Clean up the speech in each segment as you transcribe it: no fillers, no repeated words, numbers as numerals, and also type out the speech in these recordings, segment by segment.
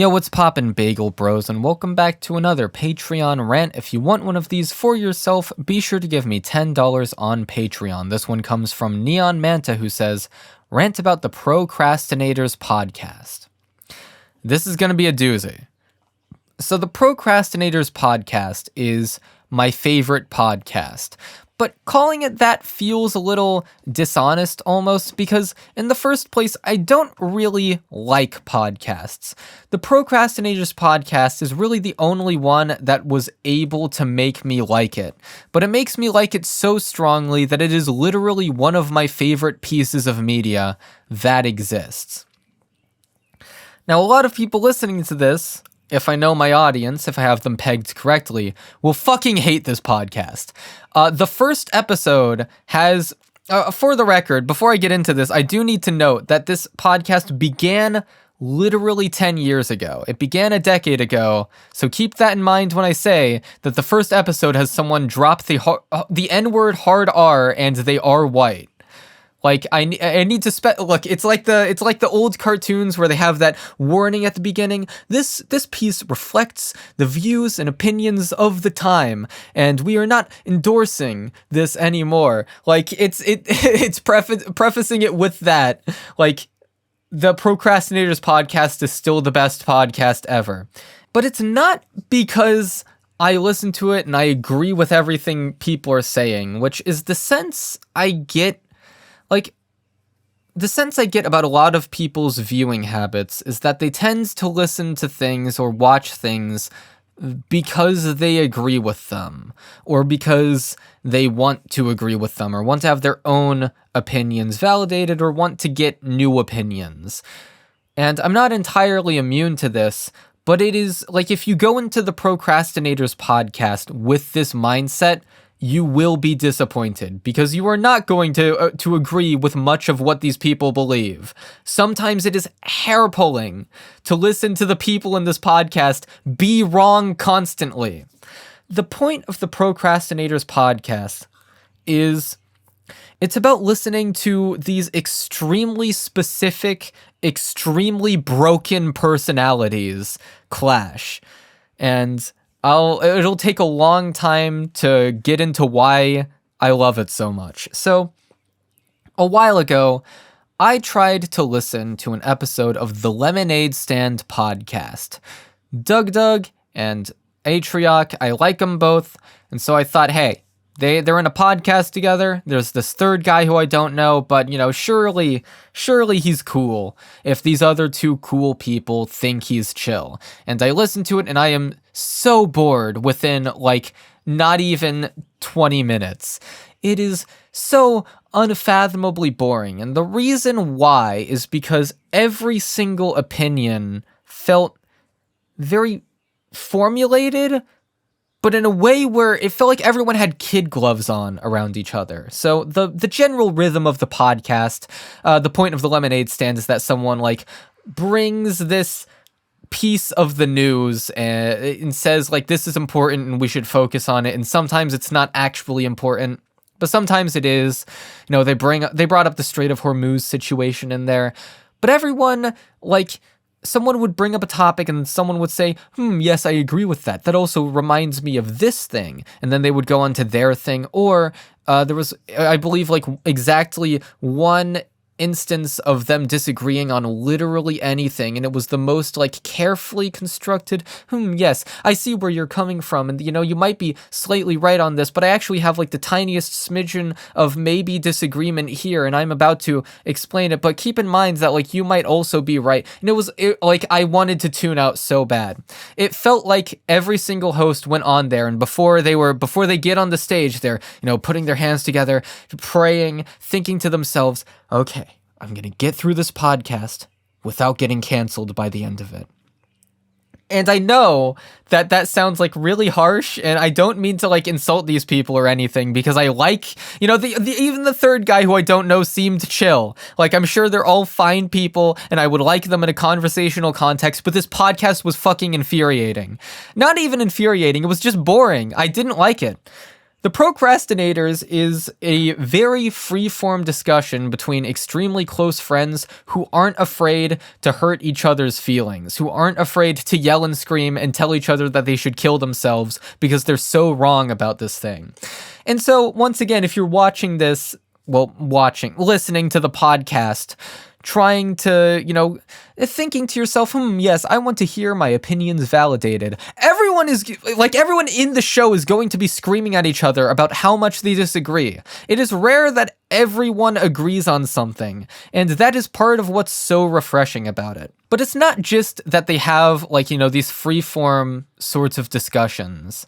Yo, what's poppin', Bagel Bros, and welcome back to another Patreon rant. If you want one of these for yourself, be sure to give me $10 on Patreon. This one comes from Neon Manta, who says, "Rant about the Crastinators podcast." This is going to be a doozy. So the Crastinators podcast is my favorite podcast, but calling it that feels a little dishonest almost, because in the first place, I don't really like podcasts. The Crastinators podcast is really the only one that was able to make me like it, but it makes me like it so strongly that it is literally one of my favorite pieces of media that exists. Now, a lot of people listening to this, if I know my audience, if I have them pegged correctly, will fucking hate this podcast. The first episode has, for the record, before I get into this, I do need to note that this podcast began literally 10 years ago. It began a decade ago, so keep that in mind when I say that the first episode has someone drop the N-word hard R and they are white. Like, I need to look, it's like the old cartoons where they have that warning at the beginning. This piece reflects the views and opinions of the time, and we are not endorsing this anymore. Like, it's prefacing it with that. Like, the Crastinators podcast is still the best podcast ever. But it's not because I listen to it and I agree with everything people are saying, which is the sense I get. Like, the sense I get about a lot of people's viewing habits is that they tend to listen to things or watch things because they agree with them, or because they want to agree with them, or want to have their own opinions validated, or want to get new opinions. And I'm not entirely immune to this, but it is, like, if you go into the Crastinators podcast with this mindset, you will be disappointed, because you are not going to agree with much of what these people believe. Sometimes it is hair-pulling to listen to the people in this podcast be wrong constantly. The point of the Crastinators podcast is it's about listening to these extremely specific, extremely broken personalities clash. And it'll take a long time to get into why I love it so much. So, a while ago, I tried to listen to an episode of the Lemonade Stand podcast. Doug and Atrioc, I like them both, and so I thought, hey, they're in a podcast together. There's this third guy who I don't know, but, you know, surely he's cool if these other two cool people think he's chill. And I listened to it, and I am so bored within, like, not even 20 minutes. It is so unfathomably boring, and the reason why is because every single opinion felt very formulated, but in a way where it felt like everyone had kid gloves on around each other. So the general rhythm of the podcast, the point of the Lemonade Stand is that someone, like, brings this piece of the news and says, like, this is important and we should focus on it. And sometimes it's not actually important, but sometimes it is. You know, they brought up the Strait of Hormuz situation in there, but everyone, like, someone would bring up a topic and someone would say, yes, I agree with that. That also reminds me of this thing. And then they would go on to their thing. Or there was, I believe, like, exactly one instance of them disagreeing on literally anything, and it was the most, like, carefully constructed, yes, I see where you're coming from, and, you know, you might be slightly right on this, but I actually have, like, the tiniest smidgen of maybe disagreement here, and I'm about to explain it, but keep in mind that, like, you might also be right. And like, I wanted to tune out so bad. It felt like every single host went on there, and before they get on the stage, they're, you know, putting their hands together, praying, thinking to themselves, okay, I'm going to get through this podcast without getting canceled by the end of it. And I know that sounds, like, really harsh, and I don't mean to, like, insult these people or anything, because I like, you know, even the third guy who I don't know seemed chill. Like, I'm sure they're all fine people, and I would like them in a conversational context, but this podcast was fucking infuriating. Not even infuriating, it was just boring. I didn't like it. The Procrastinators is a very free-form discussion between extremely close friends who aren't afraid to hurt each other's feelings, who aren't afraid to yell and scream and tell each other that they should kill themselves because they're so wrong about this thing. And so, once again, if you're watching this, listening to the podcast, trying to, thinking to yourself, yes, I want to hear my opinions validated. Everyone in the show is going to be screaming at each other about how much they disagree. It is rare that everyone agrees on something, and that is part of what's so refreshing about it. But it's not just that they have, these free-form sorts of discussions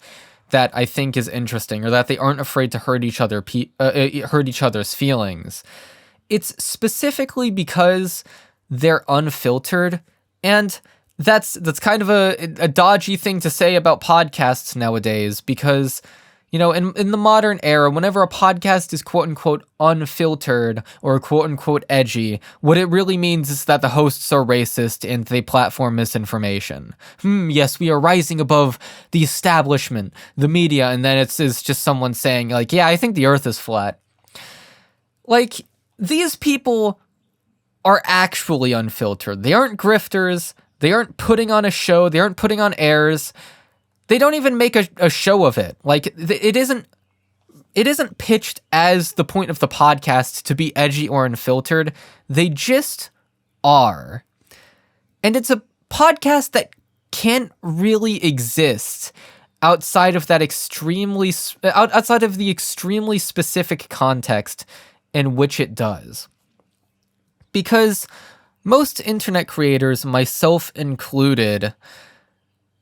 that I think is interesting, or that they aren't afraid to hurt each other's feelings. It's specifically because they're unfiltered, and that's kind of a dodgy thing to say about podcasts nowadays, because, in the modern era, whenever a podcast is quote-unquote unfiltered or quote-unquote edgy, what it really means is that the hosts are racist and they platform misinformation. Yes, we are rising above the establishment, the media, and then it's just someone saying, yeah, I think the earth is flat. These people are actually unfiltered. They aren't grifters. They aren't putting on a show. They aren't putting on airs. They don't even make a show of it. It isn't pitched as the point of the podcast to be edgy or unfiltered. They just are. And it's a podcast that can't really exist outside of the extremely specific context in which it does. Because most internet creators, myself included,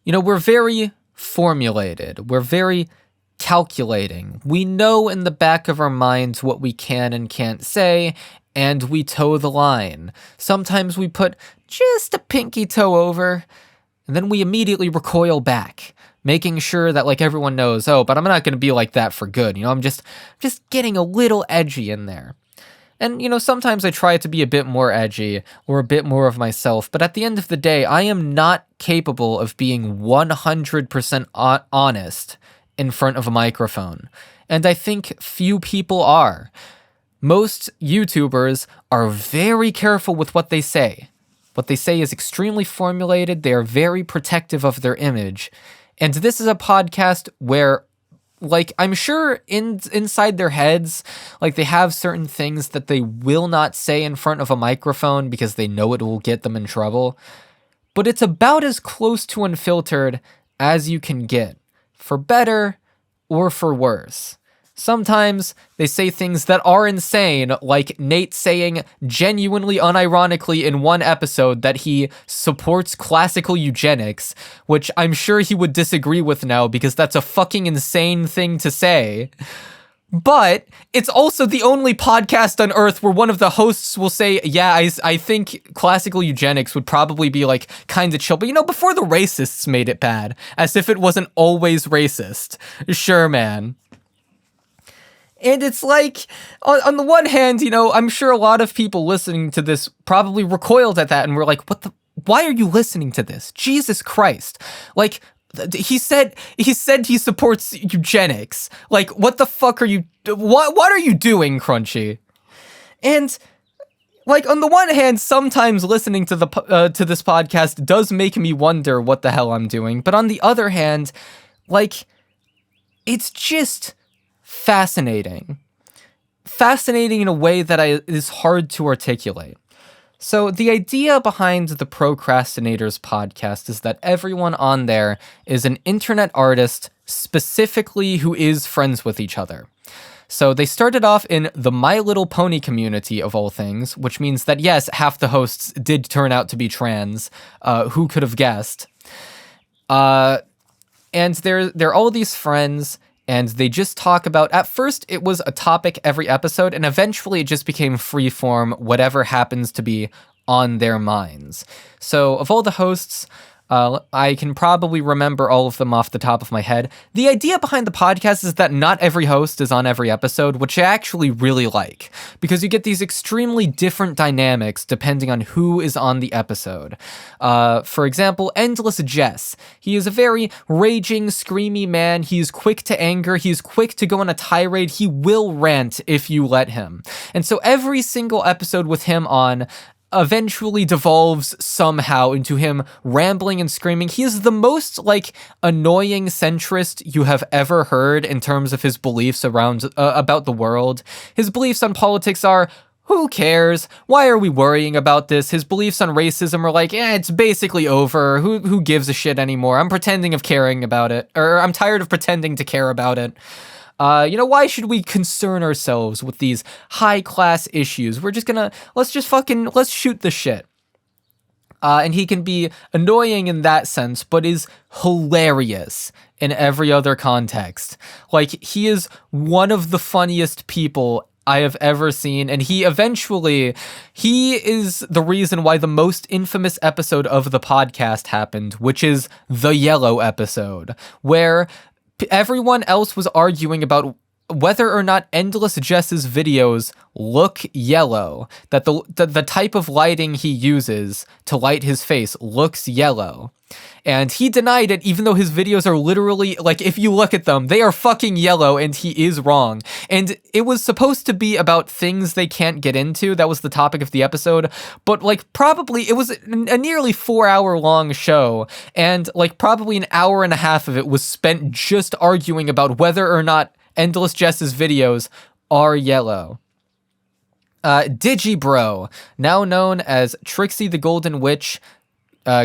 we're very formulated. We're very calculating. We know in the back of our minds what we can and can't say, and we toe the line. Sometimes we put just a pinky toe over, and then we immediately recoil back, making sure that everyone knows, but I'm not going to be like that for good. I'm just getting a little edgy in there. And, sometimes I try to be a bit more edgy or a bit more of myself, but at the end of the day, I am not capable of being 100% honest in front of a microphone. And I think few people are. Most YouTubers are very careful with what they say. What they say is extremely formulated. They are very protective of their image. And this is a podcast where, I'm sure inside their heads, they have certain things that they will not say in front of a microphone because they know it will get them in trouble. But it's about as close to unfiltered as you can get, for better or for worse. Sometimes they say things that are insane, like Nate saying genuinely unironically in one episode that he supports classical eugenics, which I'm sure he would disagree with now because that's a fucking insane thing to say. But it's also the only podcast on Earth where one of the hosts will say, yeah, I think classical eugenics would probably be kind of chill. But before the racists made it bad, as if it wasn't always racist. Sure, man. And it's on the one hand, I'm sure a lot of people listening to this probably recoiled at that and were like, why are you listening to this? Jesus Christ. He said he supports eugenics. What the fuck are you, what are you doing, Crunchy? And on the one hand, sometimes listening to this podcast does make me wonder what the hell I'm doing. But on the other hand, it's just fascinating in a way that is hard to articulate. So the idea behind the Procrastinators podcast is that everyone on there is an internet artist, specifically who is friends with each other. So they started off in the My Little Pony community of all things, which means that yes, half the hosts did turn out to be trans. Who could have guessed? And they're all these friends. And they just talk about, at first it was a topic every episode, and eventually it just became freeform, whatever happens to be on their minds. So of all the hosts, I can probably remember all of them off the top of my head. The idea behind the podcast is that not every host is on every episode, which I actually really like, because you get these extremely different dynamics depending on who is on the episode. For example, Endless Jess. He is a very raging, screamy man. He's quick to anger. He's quick to go on a tirade. He will rant if you let him. And so every single episode with him on eventually devolves somehow into him rambling and screaming. He is the most annoying centrist you have ever heard in terms of his beliefs around about the world. His beliefs on politics are, who cares? Why are we worrying about this? His beliefs on racism are it's basically over. Who gives a shit anymore? I'm pretending of caring about it, or I'm tired of pretending to care about it. Why should we concern ourselves with these high-class issues? We're just gonna, let's shoot the shit. And he can be annoying in that sense, but is hilarious in every other context. He is one of the funniest people I have ever seen, and he is the reason why the most infamous episode of the podcast happened, which is the yellow episode, where everyone else was arguing about whether or not Endless Jess's videos look yellow, that the type of lighting he uses to light his face looks yellow. And he denied it, even though his videos are literally, if you look at them, they are fucking yellow, and he is wrong. And it was supposed to be about things they can't get into. That was the topic of the episode. But, probably, it was a nearly 4-hour-long show, and, probably an hour and a half of it was spent just arguing about whether or not Endless Jess's videos are yellow. Digibro, now known as Trixie the Golden Witch,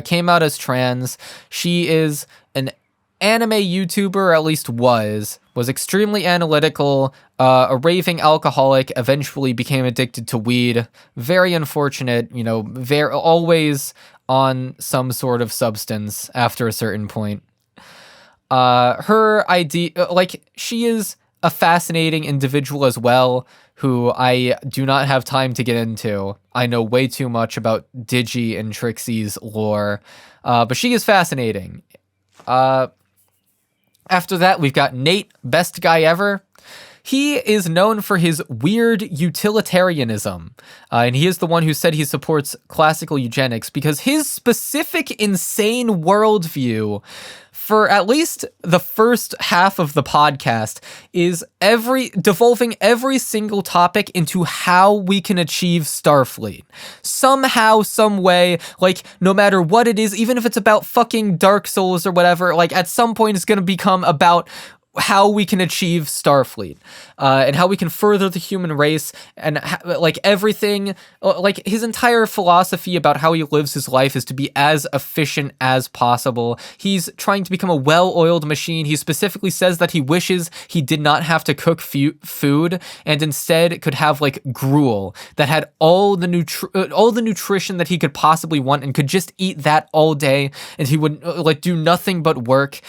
came out as trans. She is an anime YouTuber, or at least was extremely analytical, a raving alcoholic, eventually became addicted to weed. Very unfortunate, very always on some sort of substance after a certain point. Her idea, she is a fascinating individual as well, who I do not have time to get into. I know way too much about Digi and Trixie's lore, but she is fascinating. After that, we've got Nate, best guy ever. He is known for his weird utilitarianism, and he is the one who said he supports classical eugenics because his specific insane worldview for at least the first half of the podcast is devolving every single topic into how we can achieve Starfleet. Somehow, some way, no matter what it is, even if it's about fucking Dark Souls or whatever, at some point it's going to become about how we can achieve Starfleet, and how we can further the human race, and everything, his entire philosophy about how he lives his life is to be as efficient as possible. He's trying to become a well-oiled machine. He specifically says that he wishes he did not have to cook food, and instead could have gruel that had all the nutrition that he could possibly want, and could just eat that all day, and he would do nothing but work.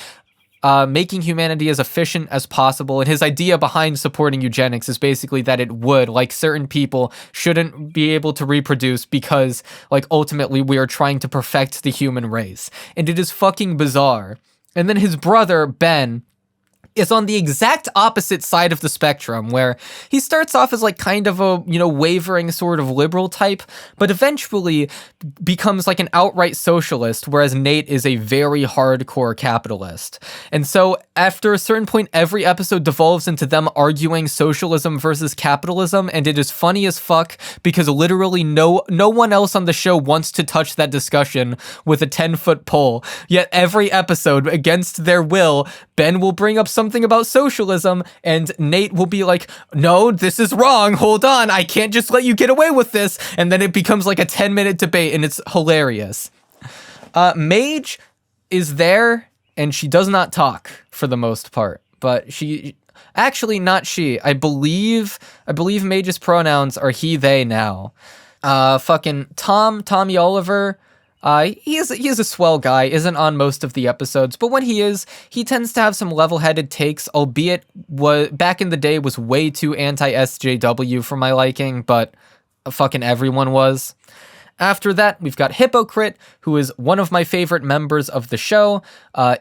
Making humanity as efficient as possible. And his idea behind supporting eugenics is basically that it would, certain people shouldn't be able to reproduce because, ultimately we are trying to perfect the human race. And it is fucking bizarre. And then his brother, Ben, is on the exact opposite side of the spectrum, where he starts off as kind of a, wavering sort of liberal type, but eventually becomes an outright socialist, whereas Nate is a very hardcore capitalist. And so after a certain point, every episode devolves into them arguing socialism versus capitalism, and it is funny as fuck because literally no one else on the show wants to touch that discussion with a 10-foot pole. Yet every episode, against their will, Ben will bring up something about socialism, and Nate will be like, no, this is wrong, hold on, I can't just let you get away with this, and then it becomes a 10-minute debate, and it's hilarious. Mage is there, and she does not talk, for the most part, but actually not she, I believe Mage's pronouns are he, they now. Fucking Tommy Oliver, he is a swell guy, isn't on most of the episodes, but when he is, he tends to have some level-headed takes, albeit back in the day was way too anti-SJW for my liking, but fucking everyone was. After that, we've got Hypocrite, who is one of my favorite members of the show,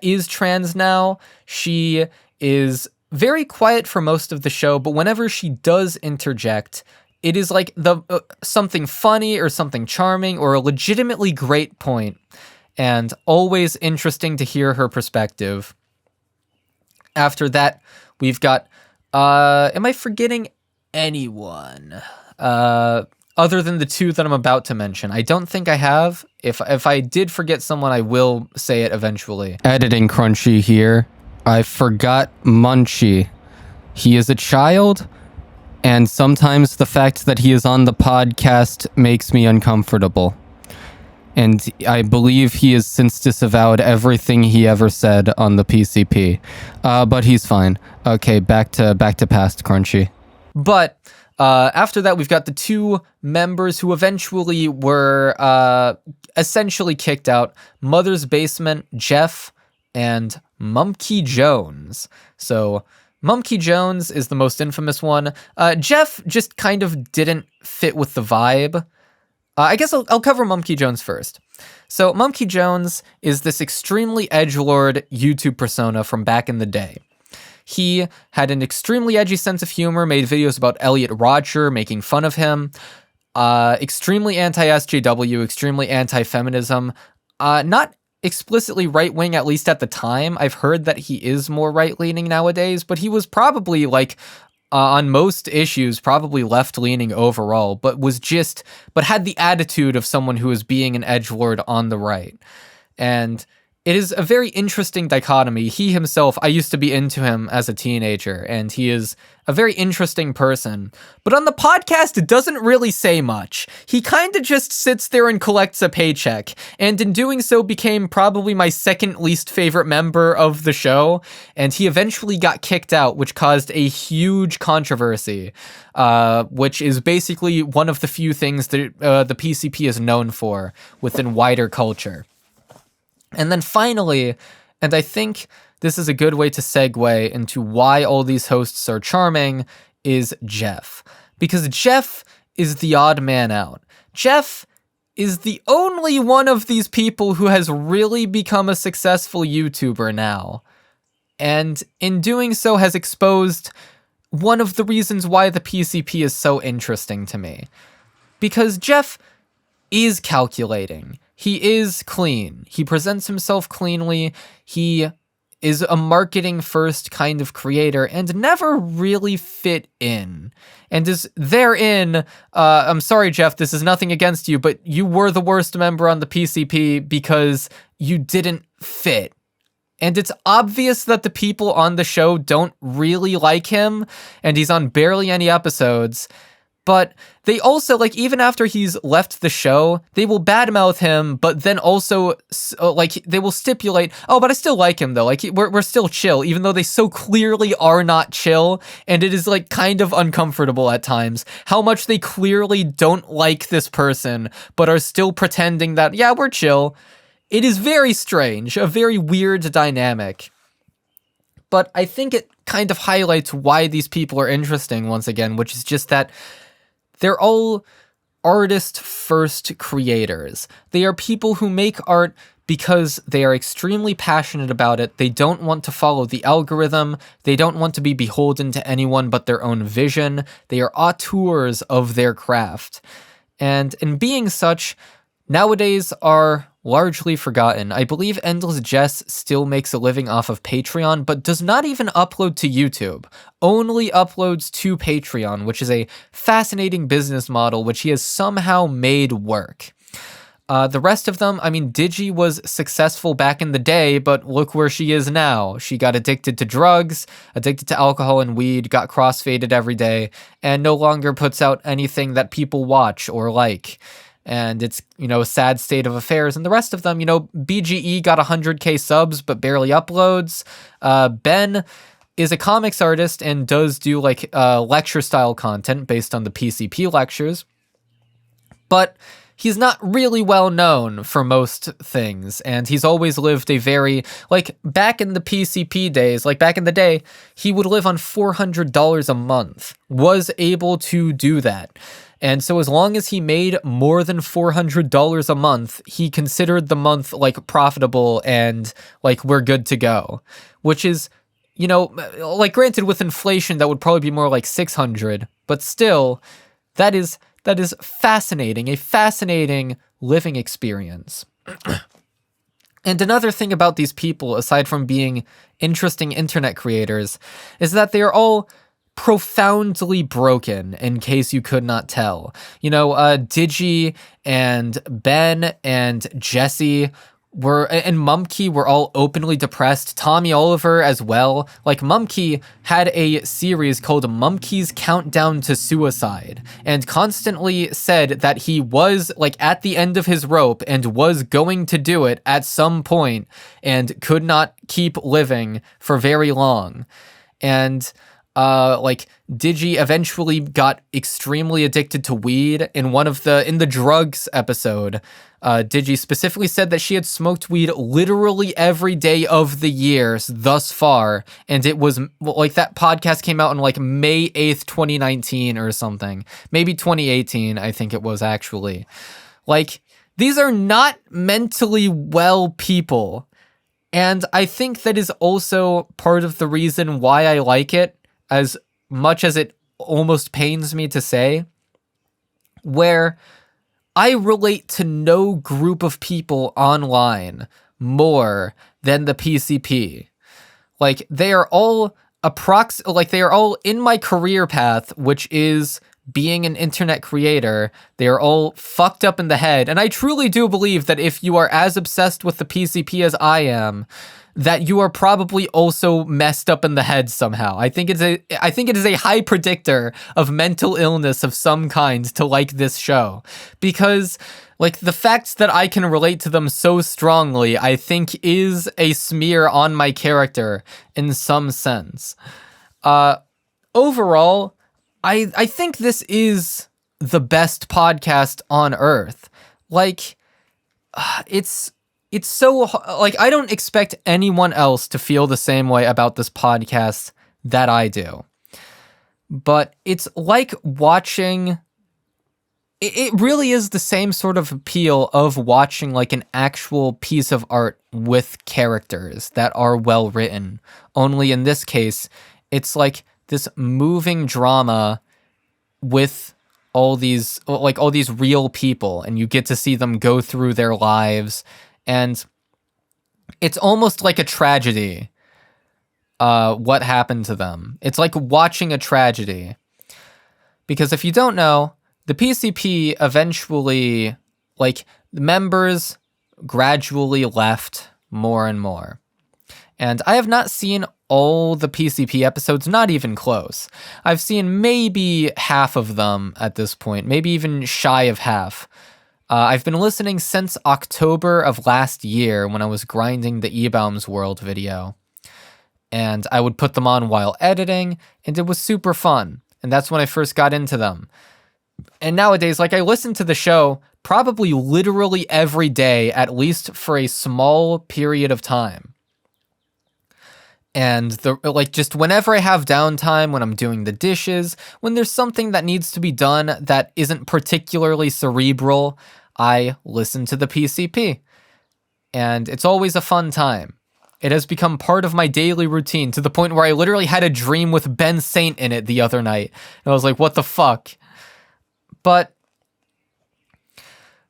is trans now. She is very quiet for most of the show, but whenever she does interject, it is like something funny or something charming or a legitimately great point, and always interesting to hear her perspective. After that, we've got, am I forgetting anyone? Other than the two that I'm about to mention. I don't think I have. If I did forget someone, I will say it eventually. Editing Crunchy here. I forgot Munchie. He is a child, and sometimes the fact that he is on the podcast makes me uncomfortable. And I believe he has since disavowed everything he ever said on the PCP. But he's fine. Okay, back to past Crunchy. But after that, we've got the two members who eventually were essentially kicked out. Mother's Basement, Jeff, and Mumkey Jones. So Mumkey Jones is the most infamous one. Jeff just kind of didn't fit with the vibe. I guess I'll cover Mumkey Jones first. So Mumkey Jones is this extremely edgelord YouTube persona from back in the day. He had an extremely edgy sense of humor, made videos about Elliot Rodger, making fun of him, extremely anti-SJW, extremely anti-feminism, not explicitly right-wing, at least at the time. I've heard that he is more right-leaning nowadays, but he was probably, on most issues, probably left-leaning overall, but had the attitude of someone who was being an edgelord on the right. And it is a very interesting dichotomy. He himself, I used to be into him as a teenager, and he is a very interesting person. But on the podcast, it doesn't really say much. He kind of just sits there and collects a paycheck, and in doing so became probably my second least favorite member of the show, and he eventually got kicked out, which caused a huge controversy, which is basically one of the few things that the PCP is known for within wider culture. And then finally, and I think this is a good way to segue into why all these hosts are charming, is Jeff. Because Jeff is the odd man out. Jeff is the only one of these people who has really become a successful YouTuber now. And in doing so has exposed one of the reasons why the PCP is so interesting to me. Because Jeff is calculating. He is clean. He presents himself cleanly. He is a marketing-first kind of creator and never really fit in. And is therein, I'm sorry, Jeff, this is nothing against you, but you were the worst member on the PCP because you didn't fit. And it's obvious that the people on the show don't really like him, and he's on barely any episodes. But they also, even after he's left the show, they will badmouth him, but then also, they will stipulate, oh, but I still like him, though. We're still chill, even though they so clearly are not chill, and it is, kind of uncomfortable at times, how much they clearly don't like this person, but are still pretending that, yeah, we're chill. It is very strange, a very weird dynamic. But I think it kind of highlights why these people are interesting, once again, which is just that they're all artist-first creators. They are people who make art because they are extremely passionate about it. They don't want to follow the algorithm. They don't want to be beholden to anyone but their own vision. They are auteurs of their craft. And in being such, nowadays are largely forgotten. I believe Endless Jess still makes a living off of Patreon, but does not even upload to YouTube. Only uploads to Patreon, which is a fascinating business model, which he has somehow made work. The rest of them, Digi was successful back in the day, but look where she is now. She got addicted to drugs, addicted to alcohol and weed, got crossfaded every day, and no longer puts out anything that people watch or like. And it's, a sad state of affairs. And the rest of them, BGE got 100k subs, but barely uploads. Ben is a comics artist and does do, lecture-style content based on the PCP lectures. But he's not really well known for most things. And he's always lived a very, back in the PCP days, back in the day, he would live on $400 a month. Was able to do that. And so as long as he made more than $400 a month, he considered the month like profitable and like we're good to go, which is, you know, like granted with inflation, that would probably be more like 600, but still that is fascinating, a fascinating living experience. And another thing about these people, aside from being interesting internet creators, is that they are all profoundly broken, in case you could not tell. You know, Digi and Ben and Jesse and Mumkey were all openly depressed. Tommy Oliver as well. Like, Mumkey had a series called Mumkey's Countdown to Suicide, and constantly said that he was like at the end of his rope and was going to do it at some point and could not keep living for very long. And like Digi eventually got extremely addicted to weed. In the drugs episode, Digi specifically said that she had smoked weed literally every day of the year thus far, and it was like that podcast came out on like May 8th, 2019 or something, maybe 2018, I think it was actually. Like, these are not mentally well people, and I think that is also part of the reason why I like it, as much as it almost pains me to say, where I relate to no group of people online more than the PCP. Like, they are all they are all in my career path, which is being an internet creator. They are all fucked up in the head, and I truly do believe that if you are as obsessed with the PCP as I am, that you are probably also messed up in the head somehow. I think it is a high predictor of mental illness of some kind to like this show, because like the fact that I can relate to them so strongly, I think is a smear on my character in some sense. Overall, I think this is the best podcast on earth. Like, it's so, like, I don't expect anyone else to feel the same way about this podcast that I do. But it's like watching, it really is the same sort of appeal of watching like an actual piece of art with characters that are well written. Only in this case, it's like this moving drama with all these real people, and you get to see them go through their lives. And it's almost like a tragedy, what happened to them. It's like watching a tragedy. Because if you don't know, the PCP eventually, like, the members gradually left more and more. And I have not seen all the PCP episodes, not even close. I've seen maybe half of them at this point, maybe even shy of half. I've been listening since October of last year when I was grinding the E-Baum's World video. And I would put them on while editing, and it was super fun. And that's when I first got into them. And nowadays, like, I listen to the show probably literally every day, at least for a small period of time. And just whenever I have downtime, when I'm doing the dishes, when there's something that needs to be done that isn't particularly cerebral, I listen to the PCP. And it's always a fun time. It has become part of my daily routine, to the point where I literally had a dream with Ben Saint in it the other night. And I was like, what the fuck? But,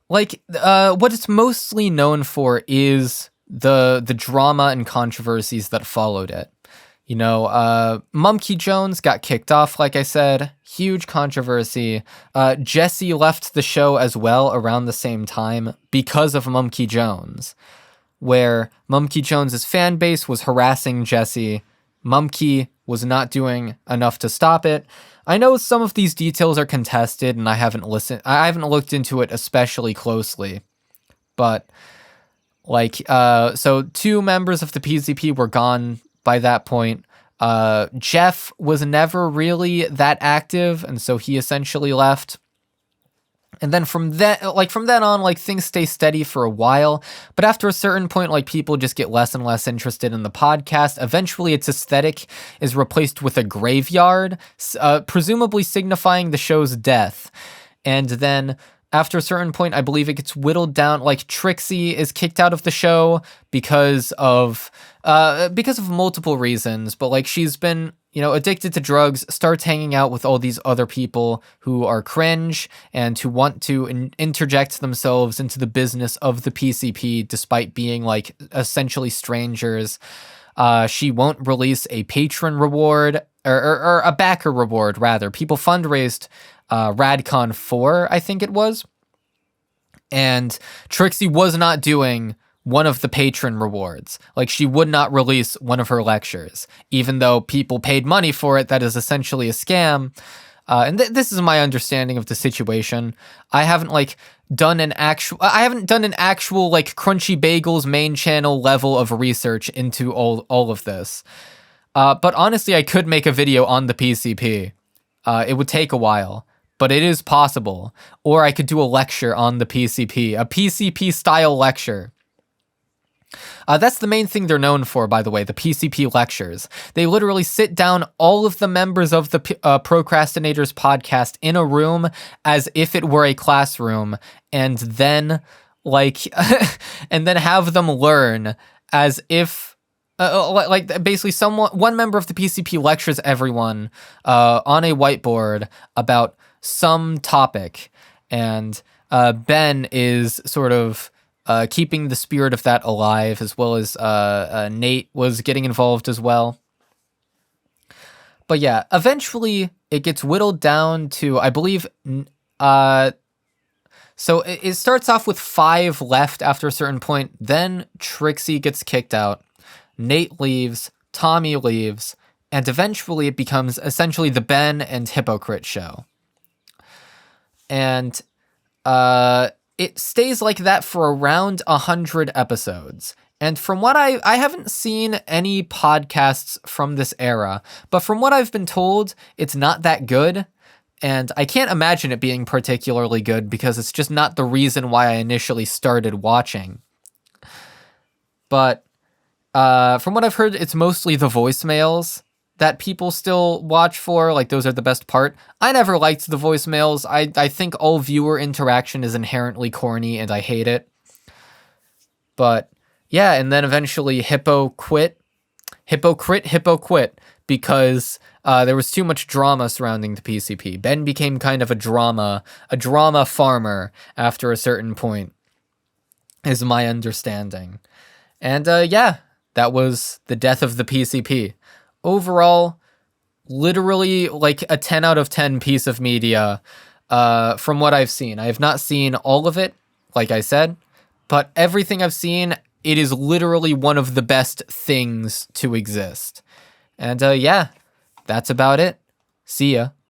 like, what it's mostly known for is the drama and controversies that followed it. You know, Mumkey Jones got kicked off, like I said, huge controversy. Jesse left the show as well around the same time because of Mumkey Jones, where Mumkey Jones's fan base was harassing Jesse. Mumkey was not doing enough to stop it. I know some of these details are contested, and I haven't looked into it especially closely, but like, so 2 members of the PCP were gone by that point. Jeff was never really that active, and so he essentially left. And then from then on, like, things stay steady for a while. But after a certain point, like, people just get less and less interested in the podcast. Eventually, its aesthetic is replaced with a graveyard, presumably signifying the show's death. And then after a certain point, I believe it gets whittled down. Like Trixie is kicked out of the show because of multiple reasons. But like she's been, addicted to drugs, starts hanging out with all these other people who are cringe and who want to interject themselves into the business of the PCP despite being like essentially strangers. She won't release a patron reward or a backer reward, rather. People fundraised Radcon 4, I think it was. And Trixie was not doing one of the patron rewards. Like, she would not release one of her lectures, even though people paid money for it. That is essentially a scam. And this is my understanding of the situation. I haven't done an actual like Crunchy Bagels main channel level of research into all of this. But honestly, I could make a video on the PCP. It would take a while, but it is possible. Or I could do a lecture on the PCP, a PCP style lecture. That's the main thing they're known for, by the way, the PCP lectures. They literally sit down all of the members of the Procrastinators podcast in a room as if it were a classroom, and then and then have them learn as if basically one member of the PCP lectures everyone on a whiteboard about some topic, and Ben is sort of keeping the spirit of that alive, as well as Nate was getting involved as well. But yeah, eventually it gets whittled down to, I believe, so it starts off with 5 left after a certain point. Then Trixie gets kicked out, Nate leaves, Tommy leaves, and eventually it becomes essentially the Ben and Hypocrite show. And it stays like that for around 100 episodes. And from what I haven't seen any podcasts from this era, but from what I've been told, it's not that good. And I can't imagine it being particularly good because it's just not the reason why I initially started watching. But from what I've heard, it's mostly the voicemails that people still watch for. Like, those are the best part. I never liked the voicemails. I think all viewer interaction is inherently corny and I hate it. But yeah, and then eventually Hippo quit because there was too much drama surrounding the PCP. Ben became kind of a drama farmer after a certain point, is my understanding. And yeah, that was the death of the PCP. Overall, literally like a 10 out of 10 piece of media from what I've seen. I have not seen all of it, like I said, but everything I've seen, it is literally one of the best things to exist. And yeah, that's about it. See ya.